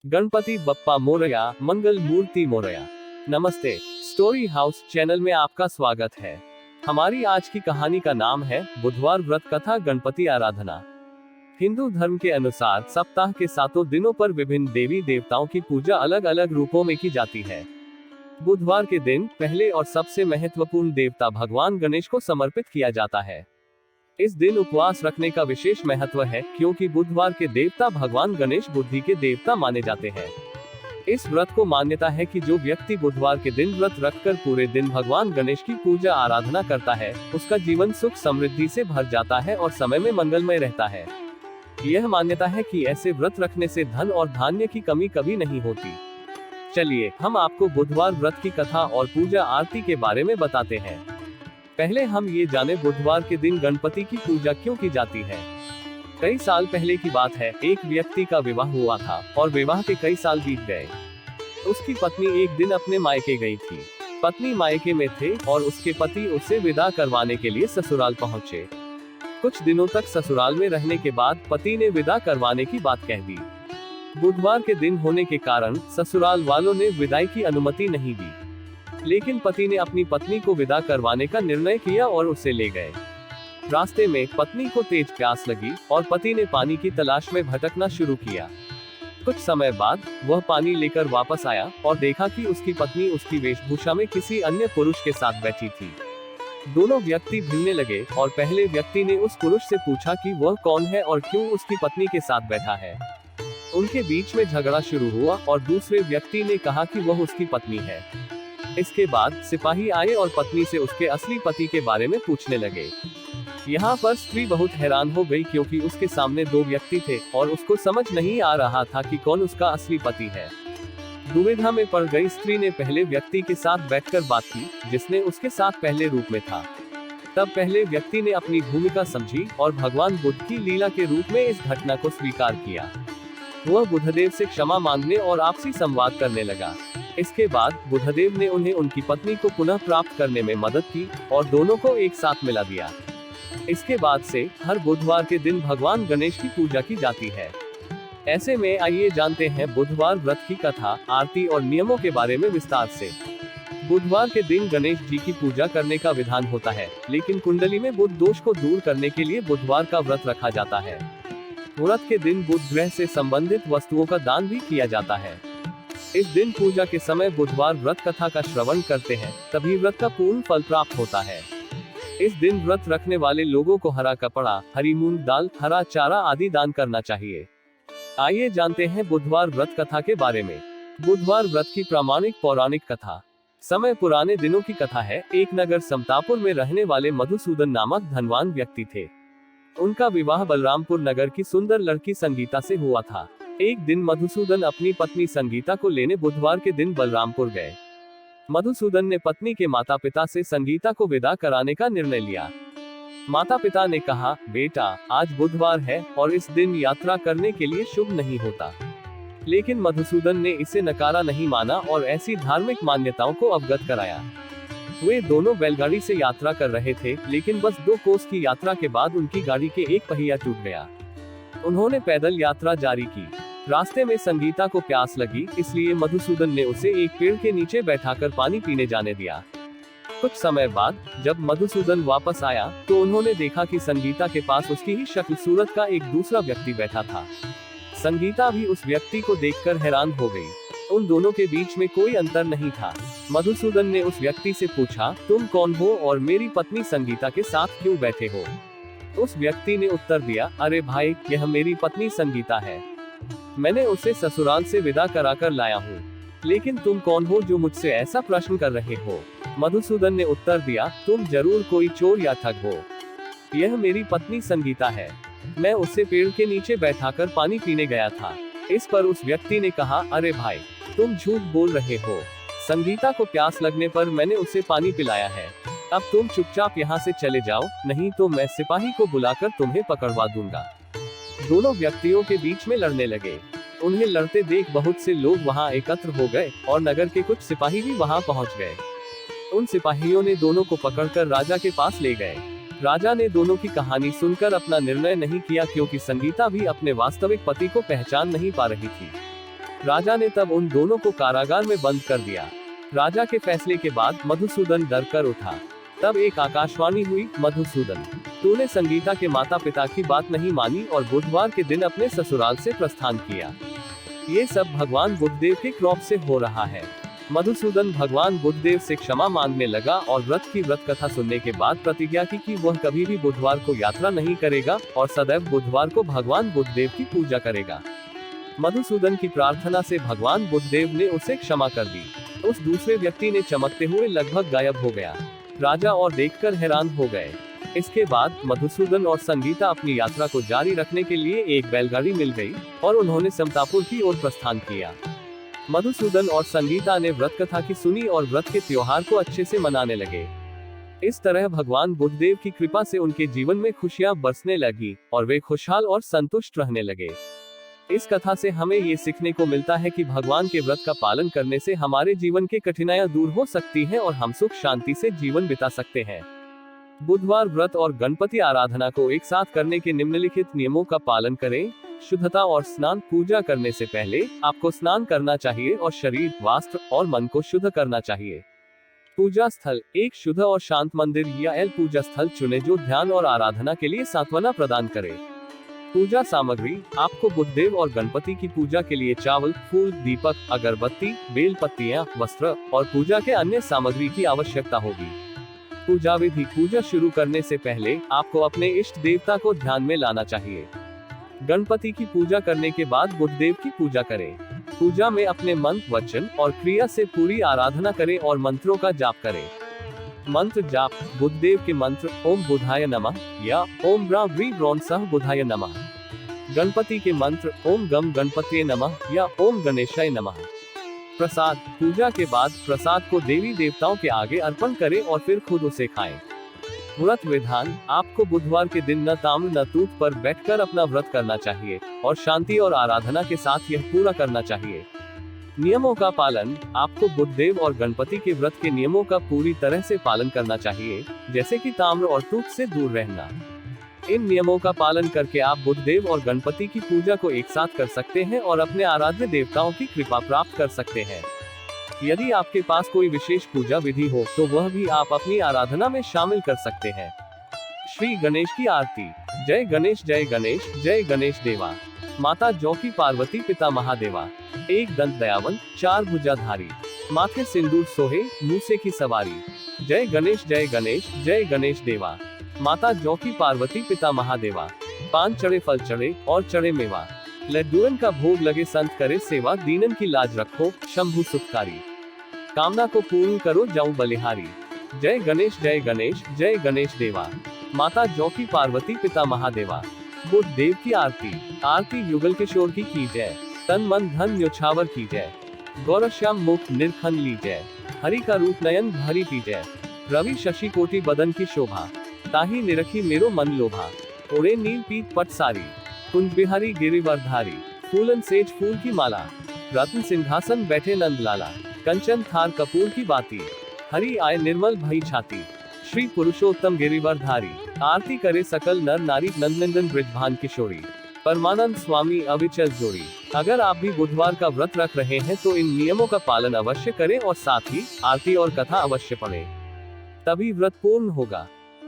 गणपति बप्पा मोरया, मंगल मूर्ति मोरया। नमस्ते, story house channel में आपका स्वागत है। हमारी आज की कहानी का नाम है बुधवार व्रत कथा गणपति आराधना। हिंदू धर्म के अनुसार सप्ताह के 7 दिनों पर विभिन्न देवी देवताओं की पूजा अलग अलग रूपों में की जाती है। बुधवार के दिन पहले और सबसे महत्वपूर्ण देवता भगवान गणेश को समर्पित किया जाता है। इस दिन उपवास रखने का विशेष महत्व है क्योंकि बुधवार के देवता भगवान गणेश बुद्धि के देवता माने जाते हैं। इस व्रत को मान्यता है कि जो व्यक्ति बुधवार के दिन व्रत रखकर पूरे दिन भगवान गणेश की पूजा आराधना करता है, उसका जीवन सुख समृद्धि से भर जाता है और समय में मंगलमय रहता है। यह मान्यता है कि ऐसे व्रत रखने से धन और धान्य की कमी कभी नहीं होती। चलिए हम आपको बुधवार व्रत की कथा और पूजा आरती के बारे में बताते हैं। पहले हम ये जाने बुधवार के दिन गणपति की पूजा क्यों की जाती है। कई साल पहले की बात है, एक व्यक्ति का विवाह हुआ था और विवाह के कई साल बीत गए। उसकी पत्नी एक दिन अपने मायके गई थी। पत्नी मायके में थे और उसके पति उसे विदा करवाने के लिए ससुराल पहुंचे। कुछ दिनों तक ससुराल में रहने के बाद पति ने विदा करवाने की बात कह दी। बुधवार के दिन होने के कारण ससुराल वालों ने विदाई की अनुमति नहीं दी, लेकिन पति ने अपनी पत्नी को विदा करवाने का निर्णय किया और उसे ले गए। रास्ते में पत्नी को तेज प्यास लगी और पति ने पानी की तलाश में भटकना शुरू किया। कुछ समय बाद वह पानी लेकर वापस आया और देखा कि उसकी पत्नी उसकी वेशभूषा में किसी अन्य पुरुष के साथ बैठी थी। दोनों व्यक्ति भिड़ने लगे और पहले व्यक्ति ने उस पुरुष से पूछा कि वह कौन है और क्यों उसकी पत्नी के साथ बैठा है। उनके बीच में झगड़ा शुरू हुआ और दूसरे व्यक्ति ने कहा कि वह उसकी पत्नी है। इसके बाद सिपाही आए और पत्नी से उसके असली पति के बारे में पूछने लगे। यहाँ पर स्त्री बहुत हैरान हो गई क्योंकि उसके सामने 2 व्यक्ति थे और उसको समझ नहीं आ रहा था कि कौन उसका असली पति है। दुविधा में पड़ गई स्त्री ने पहले व्यक्ति के साथ बैठकर बात की, जिसने उसके साथ पहले रूप में था। तब पहले व्यक्ति ने अपनी भूमिका समझी और भगवान बुद्ध की लीला के रूप में इस घटना को स्वीकार किया। वह बुद्धदेव से क्षमा मांगने और आपसी संवाद करने लगा। इसके बाद बुद्धदेव ने उन्हें उनकी पत्नी को पुनः प्राप्त करने में मदद की और दोनों को एक साथ मिला दिया। इसके बाद से हर बुधवार के दिन भगवान गणेश की पूजा की जाती है। ऐसे में आइए जानते हैं बुधवार व्रत की कथा, आरती और नियमों के बारे में विस्तार से। बुधवार के दिन गणेश जी की पूजा करने का विधान होता है, लेकिन कुंडली में बुध दोष को दूर करने के लिए बुधवार का व्रत रखा जाता है। व्रत के दिन बुध ग्रह से संबंधित वस्तुओं का दान भी किया जाता है। इस दिन पूजा के समय बुधवार व्रत कथा का श्रवण करते हैं, तभी व्रत का पूर्ण फल प्राप्त होता है। इस दिन व्रत रखने वाले लोगों को हरा कपड़ा, हरी मूंग दाल, हरा चारा आदि दान करना चाहिए। आइए जानते हैं बुधवार व्रत कथा के बारे में। बुधवार व्रत की प्रामाणिक पौराणिक कथा। समय पुराने दिनों की कथा है। एक नगर समतापुर में रहने वाले मधुसूदन नामक धनवान व्यक्ति थे। उनका विवाह बलरामपुर नगर की सुंदर लड़की संगीता से हुआ था। एक दिन मधुसूदन अपनी पत्नी संगीता को लेने बुधवार के दिन बलरामपुर गए। मधुसूदन ने पत्नी के माता पिता से संगीता को विदा कराने का निर्णय लिया। माता पिता ने कहा, बेटा आज बुधवार है और इस दिन यात्रा करने के लिए शुभ नहीं होता। लेकिन मधुसूदन ने इसे नकारा नहीं माना और ऐसी धार्मिक मान्यताओं को अवगत कराया। वे दोनों बैलगाड़ी से यात्रा कर रहे थे, लेकिन बस 2 कोस की यात्रा के बाद उनकी गाड़ी के एक पहिया टूट गया। उन्होंने पैदल यात्रा जारी की। रास्ते में संगीता को प्यास लगी, इसलिए मधुसूदन ने उसे एक पेड़ के नीचे बैठाकर पानी पीने जाने दिया। कुछ समय बाद जब मधुसूदन वापस आया तो उन्होंने देखा कि संगीता के पास उसकी ही शक्ल सूरत का एक दूसरा व्यक्ति बैठा था। संगीता भी उस व्यक्ति को देखकर हैरान हो गई। उन दोनों के बीच में कोई अंतर नहीं था। मधुसूदन ने उस व्यक्ति से पूछा, तुम कौन हो और मेरी पत्नी संगीता के साथ क्यों बैठे हो? उस व्यक्ति ने उत्तर दिया, अरे भाई, यह मेरी पत्नी संगीता है। मैंने उसे ससुराल से विदा कराकर लाया हूँ। लेकिन तुम कौन हो जो मुझसे ऐसा प्रश्न कर रहे हो? मधुसूदन ने उत्तर दिया, तुम जरूर कोई चोर या ठग हो। यह मेरी पत्नी संगीता है। मैं उसे पेड़ के नीचे बैठाकर पानी पीने गया था। इस पर उस व्यक्ति ने कहा, अरे भाई, तुम झूठ बोल रहे हो। संगीता को प्यास लगने पर मैंने उसे पानी पिलाया है। अब तुम चुपचाप यहाँ से चले जाओ, नहीं तो मैं सिपाही को बुलाकर तुम्हें पकड़वा दूंगा। दोनों व्यक्तियों के बीच में लड़ने लगे। उन्हें लड़ते देख बहुत से लोग वहां एकत्र हो गए और नगर के कुछ सिपाही भी वहां पहुंच गए। उन सिपाहियों ने दोनों को पकड़कर राजा के पास ले गए। राजा ने दोनों की कहानी सुनकर अपना निर्णय नहीं किया क्योंकि संगीता भी अपने वास्तविक पति को पहचान नहीं पा रही थी। राजा ने तब उन दोनों को कारागार में बंद कर दिया। राजा के फैसले के बाद मधुसूदन डर कर उठा। तब एक आकाशवाणी हुई, मधुसूदन, तूने संगीता के माता पिता की बात नहीं मानी और बुधवार के दिन अपने ससुराल से प्रस्थान किया। ये सब भगवान बुद्धदेव के क्रोध से हो रहा है। मधुसूदन भगवान बुद्धदेव से क्षमा मांगने लगा और व्रत की व्रत कथा सुनने के बाद प्रतिज्ञा की कि वह कभी भी बुधवार को यात्रा नहीं करेगा और सदैव बुधवार को भगवान बुद्धदेव की पूजा करेगा। मधुसूदन की प्रार्थना से भगवान बुद्धदेव ने उसे क्षमा कर दी। उस दूसरे व्यक्ति ने चमकते हुए लगभग गायब हो गया। राजा और देखकर हैरान हो गए। इसके बाद मधुसूदन और संगीता अपनी यात्रा को जारी रखने के लिए एक बैलगाड़ी मिल गई और उन्होंने समतापुर की ओर प्रस्थान किया। मधुसूदन और संगीता ने व्रत कथा की सुनी और व्रत के त्योहार को अच्छे से मनाने लगे। इस तरह भगवान बुद्धदेव की कृपा से उनके जीवन में खुशियां बरसने लगी और वे खुशहाल और संतुष्ट रहने लगे। इस कथा से हमें ये सीखने को मिलता है कि भगवान के व्रत का पालन करने से हमारे जीवन की कठिनाइयां दूर हो सकती हैं और हम सुख शांति से जीवन बिता सकते हैं। बुधवार व्रत और गणपति आराधना को एक साथ करने के निम्नलिखित नियमों का पालन करें। शुद्धता और स्नान। पूजा करने से पहले आपको स्नान करना चाहिए और शरीर, वस्त्र और मन को शुद्ध करना चाहिए। पूजा स्थल। एक शुद्ध और शांत मंदिर या एल पूजा स्थल चुनें जो ध्यान और आराधना के लिए सांत्वना प्रदान करे। पूजा सामग्री। आपको बुद्धदेव और गणपति की पूजा के लिए चावल, फूल, दीपक, अगरबत्ती, बेल पत्तियां, वस्त्र और पूजा के अन्य सामग्री की आवश्यकता होगी। पूजा विधि। पूजा शुरू करने से पहले आपको अपने इष्ट देवता को ध्यान में लाना चाहिए। गणपति की पूजा करने के बाद बुद्धदेव की पूजा करें। पूजा में अपने मन, वचन और क्रिया से पूरी आराधना करें और मंत्रों का जाप करें। मंत्र जाप। बुद्धदेव के मंत्र ओम बुधाय नमः या ओम ब्रां व्री ब्रौन सह बुधाय नमः। गणपति के मंत्र ओम गम गणपतिये नमः या ओम गणेशाय नमः। प्रसाद। पूजा के बाद प्रसाद को देवी देवताओं के आगे अर्पण करें और फिर खुद उसे खाएं। व्रत विधान। आपको बुधवार के दिन न ताम्र न तूत पर बैठकर अपना व्रत करना चाहिए और शांति और आराधना के साथ यह पूरा करना चाहिए। नियमों का पालन। आपको बुद्धदेव और गणपति के व्रत के नियमों का पूरी तरह से पालन करना चाहिए, जैसे कि ताम्र और तूत से दूर रहना। इन नियमों का पालन करके आप बुद्धदेव और गणपति की पूजा को एक साथ कर सकते हैं और अपने आराध्य देवताओं की कृपा प्राप्त कर सकते हैं। यदि आपके पास कोई विशेष पूजा विधि हो तो वह भी आप अपनी आराधना में शामिल कर सकते हैं। श्री गणेश की आरती। जय गणेश जय गणेश जय गणेश देवा। माता जौकी पार्वती पिता महादेवा। एक दंत दयावंत, चार भुजाधारी, माथे सिंदूर सोहे, मूसे की सवारी। जय गणेश जय गणेश देवा। माता जौकी पार्वती पिता महादेवा। पान चढ़े फल चढ़े और चढ़े मेवा। लड्डूअन का भोग लगे संत करे सेवा। दीनन की लाज रखो शंभु सुखकारी। कामना को पूर्ण करो जाऊं बलिहारी। जय गणेश जय गणेश देवा। माता जौकी पार्वती पिता महादेवा। बुद्ध देव की आरती। आरती युगल किशोर की जय। तन मन धन न्योछावर की जय। गौरश्याम मुख निर्खन ली जय। हरि का रूप नयन भरी की जय। रवि शशि कोटि बदन की शोभा। ताही निरखी मेरो मन लोभा। ओढ़े नील पीत पट सारी। कुंज बिहारी गिरिवरधारी। फूलन सेज फूल की माला। रत्न सिंहासन बैठे नंद लाला। कंचन थार कपूर की बाती। हरि आय निर्मल भई छाती। श्री पुरुषोत्तम गिरिवरधारी। आरती करे सकल नर नारी। नंदनंदन ब्रिजभान किशोरी। परमानंद स्वामी अविचल जोड़ी। अगर आप भी बुधवार का व्रत रख रहे हैं तो इन नियमों का पालन अवश्य करें और साथ ही आरती और कथा अवश्य पढ़ें, तभी व्रत पूर्ण होगा।